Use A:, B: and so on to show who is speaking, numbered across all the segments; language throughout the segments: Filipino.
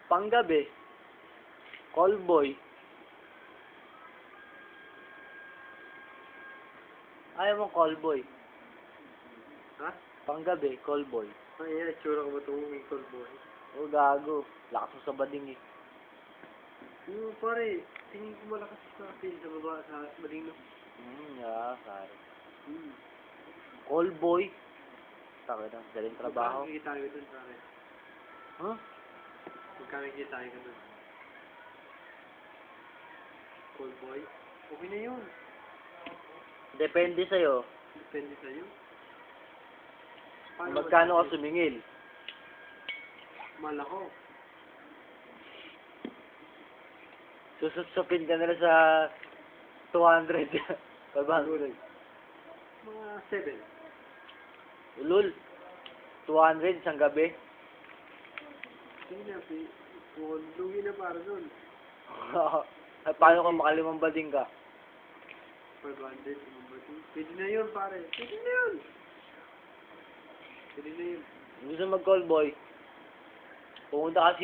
A: Panggabi. Callboy. Ayaw mo callboy.
B: Ha?
A: Panggabi, callboy.
B: Ay, itsura ko ba itong callboy?
A: O gago. Lakas mo sa bading eh.
B: Pare, tingin ko malakas sa atin sa baba, sa Marino.
A: Sorry.
B: Hmm.
A: Callboy. Taka na, galing trabaho.
B: Magkano kita ko dun, pare?
A: Huh?
B: Magkano kita ko dun? Callboy? Okay na yun.
A: Depende sa'yo.
B: Depende sa'yo.
A: Magkano ka sumingil?
B: Malako.
A: Susupin ka nila sa 200. 500.
B: Mga 7.
A: Ulul. 200 isang gabi.
B: Hindi na, lugi na para dun.
A: Ay, paano kung makalimang bading ka?
B: 500, pwede na yun, pare. Pwede na yun. Pwede na yun.
A: Gusto mag-callboy? Pumunta ka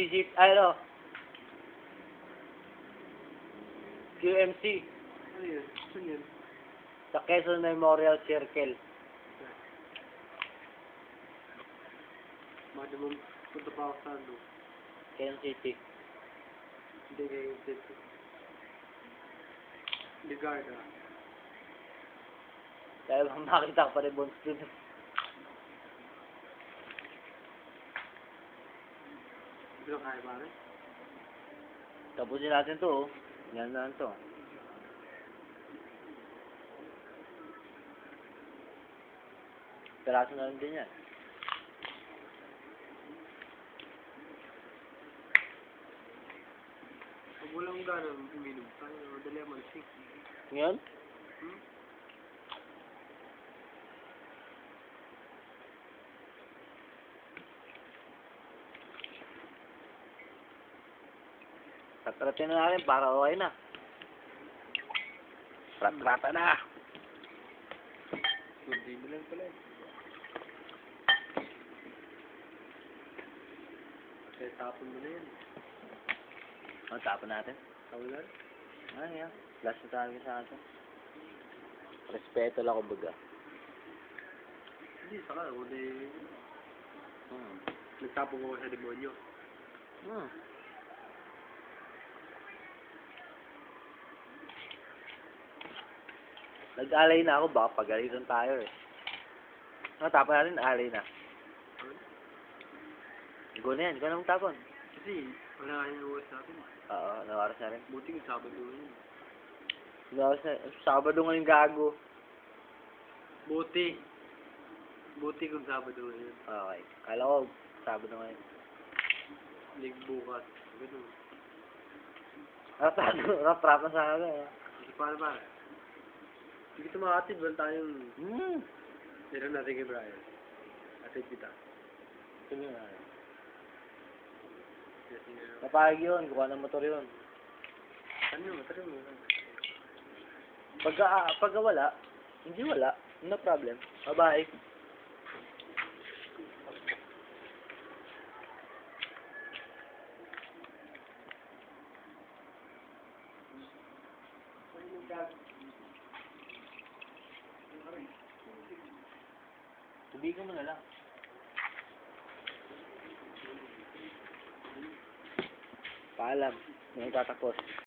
A: QMC.
B: Ano yun? Saan yun?
A: Sa Quezon Memorial Circle.
B: Mada mo, punta pa ako sa ano.
A: Quezon City.
B: Hindi kayo dito. Ligarda.
A: Kaya bang makita ka pa rin Bones dun.
B: Hindi ko kaya, pare.
A: Tapusin natin to, oh. Yan na to. Peraso na lang din yan.
B: Pag walang ganang uminom, tayo, madali ang malasing.
A: Ngayon?
B: Hmm?
A: Tatratin na natin para okay na. Ratrata na!
B: Hindi mo lang pala eh. Kaya tapon mo na yan.
A: Ano, tapon natin?
B: Kaulan?
A: Ay, yan. Last na tayo sa atin. Respeto lang kumbaga.
B: Hindi, saka, kundi
A: Hmm.
B: nagtapon ko sa demonyo.
A: Hmm. Nag-alay na ako, baka pagalitan tayo eh. Ano, tapon natin, alay na. Go na yan, ikaw na mong tapon.
B: Kasi, wala kayong oras natin.
A: Oo, nawaras na rin.
B: Buti yung Sabado yun.
A: Nawaras na, Sabado ngayon gago.
B: Buti. Buti kung Sabado yun.
A: Okay, kala ko, Sabado ngayon.
B: Lig bukas. Ganun.
A: Rap na sa akin eh.
B: Kasi para. Hindi kita makatid, wala tayong... Meron natin kay Brian. Atid kita.
A: Sige na.
B: Kasi,
A: Napayag yun, kuha ng motor yun.
B: ano yun? Matari mo.
A: Pagka wala, hindi wala. No problem. Bye-bye. Tubigan mo na lang. Paalam. May tatakot.